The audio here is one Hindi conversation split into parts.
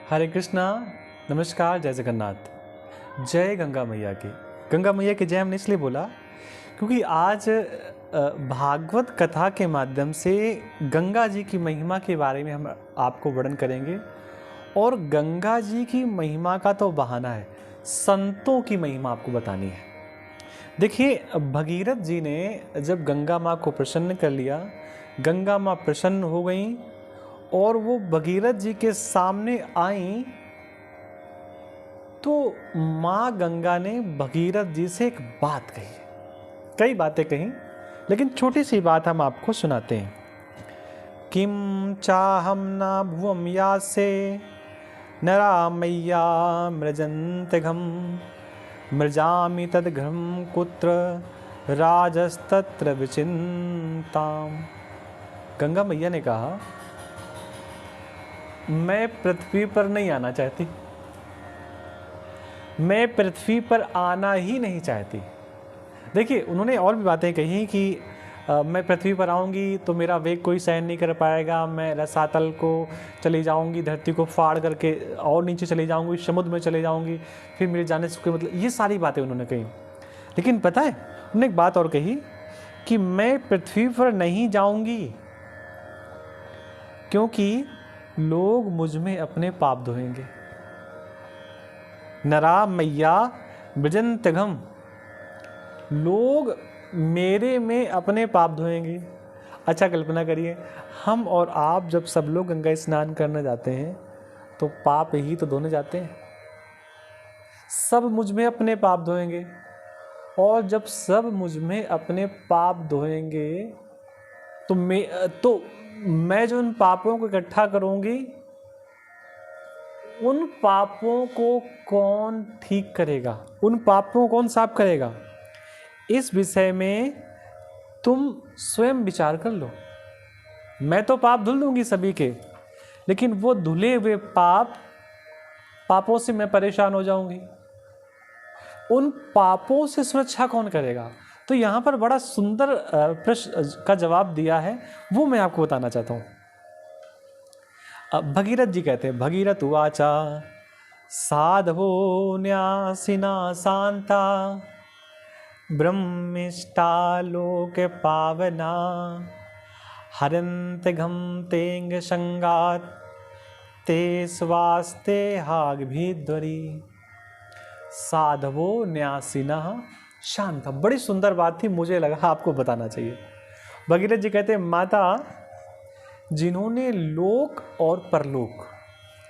हरे कृष्णा। नमस्कार। जय जगन्नाथ। जय गंगा मैया की। गंगा मैया की जय हमने इसलिए बोला क्योंकि आज भागवत कथा के माध्यम से गंगा जी की महिमा के बारे में हम आपको वर्णन करेंगे। और गंगा जी की महिमा का तो बहाना है, संतों की महिमा आपको बतानी है। देखिए, भगीरथ जी ने जब गंगा माँ को प्रसन्न कर लिया, गंगा माँ प्रसन्न हो गई और वो भगीरथ जी के सामने आई, तो माँ गंगा ने भगीरथ जी से एक बात कही। कई बातें कही, लेकिन छोटी सी बात हम आपको सुनाते हैं। किम चाहम ना भुवम यासे नरा मैया मृजंतघम मृजामि तदघ्रम कुत्र राजस्तत्र विचिंताम। गंगा मैया ने कहा, मैं पृथ्वी पर नहीं आना चाहती, मैं पृथ्वी पर आना ही नहीं चाहती। देखिए, उन्होंने और भी बातें कही कि मैं पृथ्वी पर आऊँगी तो मेरा वेग कोई सहन नहीं कर पाएगा, मैं रसातल को चली जाऊँगी, धरती को फाड़ करके और नीचे चली जाऊँगी, समुद्र में चले जाऊँगी, फिर मेरे जाने से कोई मतलब, ये सारी बातें उन्होंने कही। लेकिन पता है, उन्होंने एक बात और कही कि मैं पृथ्वी पर नहीं जाऊँगी क्योंकि लोग मुझ में अपने पाप धोएंगे। नरा मैया ब्रजंतघम, लोग मेरे में अपने पाप धोएंगे। अच्छा, कल्पना करिए, हम और आप जब सब लोग गंगा स्नान करने जाते हैं तो पाप ही तो धोने जाते हैं। सब मुझ में अपने पाप धोएंगे, और जब सब मुझ में अपने पाप धोएंगे तो मैं जो उन पापों को इकट्ठा करूंगी, उन पापों को कौन ठीक करेगा, उन पापों को कौन साफ करेगा? इस विषय में तुम स्वयं विचार कर लो। मैं तो पाप धुल दूंगी सभी के, लेकिन वो धुले हुए पापों से मैं परेशान हो जाऊंगी। उन पापों से सुरक्षा कौन करेगा? तो यहाँ पर बड़ा सुंदर प्रश्न का जवाब दिया है, वो मैं आपको बताना चाहता हूँ। भगीरथ जी कहते हैं, भगीरथ उवाचा साधवो न्यासिना शांता ब्रह्मिष्टा लोक पावना हरन्त घम तेंग संगात ते स्वास्ते हाग भीध्वरी। साधवो न्यासिना शांता, बड़ी सुंदर बात थी, मुझे लगा आपको बताना चाहिए। भगीरथ जी कहते हैं, माता, जिन्होंने लोक और परलोक,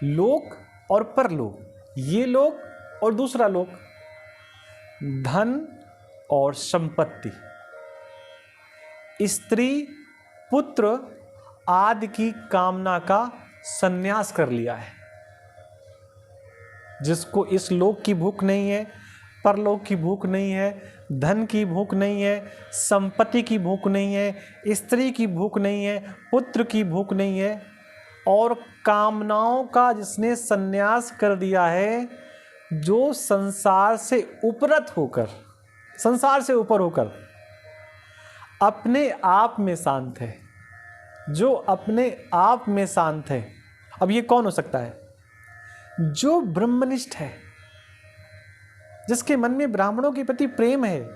लोक और परलोक, ये लोक और दूसरा लोक, धन और संपत्ति, स्त्री पुत्र आदि की कामना का संन्यास कर लिया है। जिसको इस लोक की भूख नहीं है, परलोक की भूख नहीं है, धन की भूख नहीं है, संपत्ति की भूख नहीं है, स्त्री की भूख नहीं है, पुत्र की भूख नहीं है, और कामनाओं का जिसने संन्यास कर दिया है, जो संसार से उपरत होकर, संसार से ऊपर होकर अपने आप में शांत है, जो अपने आप में शांत है। अब ये कौन हो सकता है? जो ब्रह्मनिष्ठ है, जिसके मन में ब्राह्मणों के प्रति प्रेम है,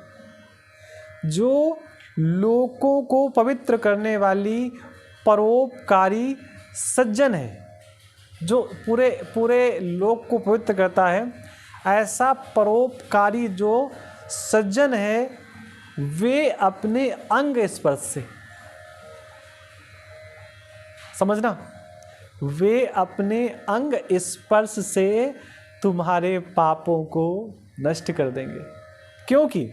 जो लोगों को पवित्र करने वाली परोपकारी सज्जन है, जो पूरे पूरे लोक को पवित्र करता है, ऐसा परोपकारी जो सज्जन है, वे अपने अंग स्पर्श से, समझना, वे अपने अंग स्पर्श से तुम्हारे पापों को नष्ट कर देंगे। क्योंकि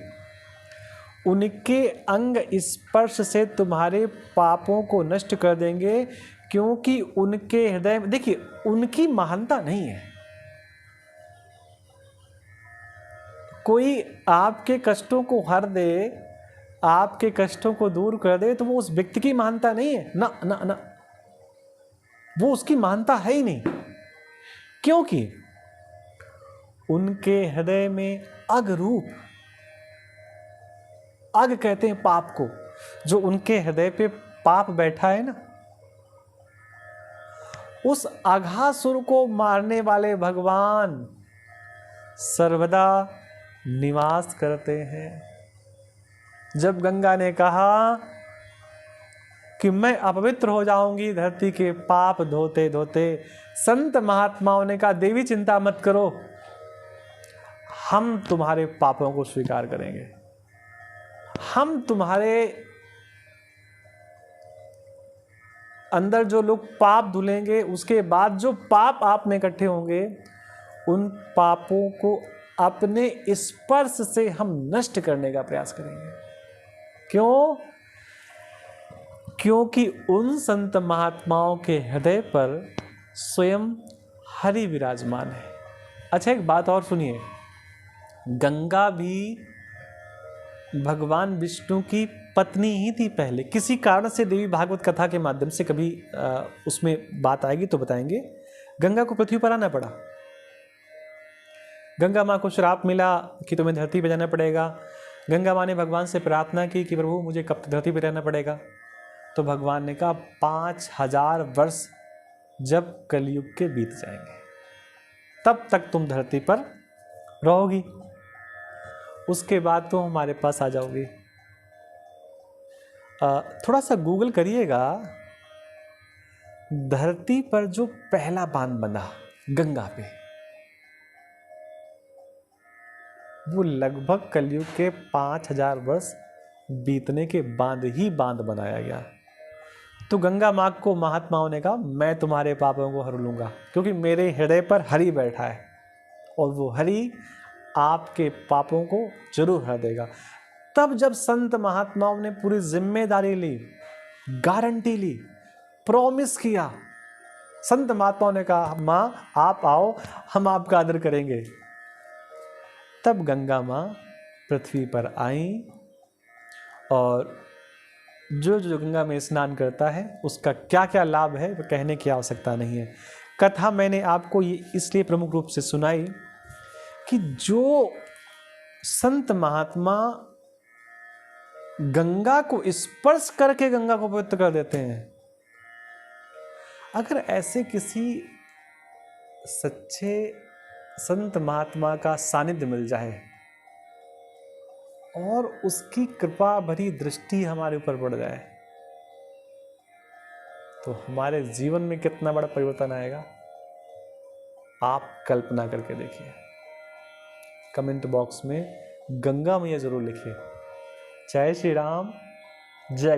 उनके अंग स्पर्श से तुम्हारे पापों को नष्ट कर देंगे, क्योंकि उनके हृदय में, देखिए, उनकी महानता नहीं है। कोई आपके कष्टों को हर दे, आपके कष्टों को दूर कर दे, तो वो उस व्यक्ति की महानता नहीं है ना, ना ना, वो उसकी महानता है ही नहीं। क्योंकि उनके हृदय में अग रूप, अग कहते हैं पाप को, जो उनके हृदय पे पाप बैठा है ना, उस अघासुर को मारने वाले भगवान सर्वदा निवास करते हैं। जब गंगा ने कहा कि मैं अपवित्र हो जाऊंगी धरती के पाप धोते धोते, संत महात्माओं ने कहा देवी चिंता मत करो, हम तुम्हारे पापों को स्वीकार करेंगे, हम तुम्हारे अंदर जो लोग पाप धुलेंगे, उसके बाद जो पाप आप में इकट्ठे होंगे, उन पापों को अपने स्पर्श से हम नष्ट करने का प्रयास करेंगे। क्यों? क्योंकि उन संत महात्माओं के हृदय पर स्वयं हरि विराजमान है। अच्छा, एक बात और सुनिए, गंगा भी भगवान विष्णु की पत्नी ही थी पहले। किसी कारण से देवी भागवत कथा के माध्यम से कभी उसमें बात आएगी तो बताएंगे। गंगा को पृथ्वी पर आना पड़ा। गंगा माँ को श्राप मिला कि तुम्हें धरती पर जाना पड़ेगा। गंगा माँ ने भगवान से प्रार्थना की कि प्रभु मुझे कब तक धरती पर रहना पड़ेगा। तो भगवान ने कहा 5000 वर्ष जब कलयुग के बीत जाएंगे तब तक तुम धरती पर रहोगी, उसके बाद तुम हमारे पास आ जाओगी। थोड़ा सा गूगल करिएगा, धरती पर जो पहला बांध बना गंगा पे, वो लगभग कलयुग के 5000 वर्ष बीतने के बाद ही बांध बनाया गया। तो गंगा माँ को महात्माओं ने कहा मैं तुम्हारे पापों को हर लूंगा, क्योंकि मेरे हृदय पर हरि बैठा है और वो हरि आपके पापों को जरूर हर देगा। तब जब संत महात्माओं ने पूरी जिम्मेदारी ली, गारंटी ली, प्रॉमिस किया, संत महात्माओं ने कहा माँ आप आओ, हम आपका आदर करेंगे, तब गंगा माँ पृथ्वी पर आई। और जो जो गंगा में स्नान करता है उसका क्या क्या लाभ है वो कहने की आवश्यकता नहीं है। कथा मैंने आपको ये इसलिए प्रमुख रूप से सुनाई कि जो संत महात्मा गंगा को स्पर्श करके गंगा को पवित्र कर देते हैं, अगर ऐसे किसी सच्चे संत महात्मा का सानिध्य मिल जाए और उसकी कृपा भरी दृष्टि हमारे ऊपर बढ़ जाए, तो हमारे जीवन में कितना बड़ा परिवर्तन आएगा आप कल्पना करके देखिए। कमेंट बॉक्स में गंगा मैया जरूर लिखिए। जय श्री राम, जय।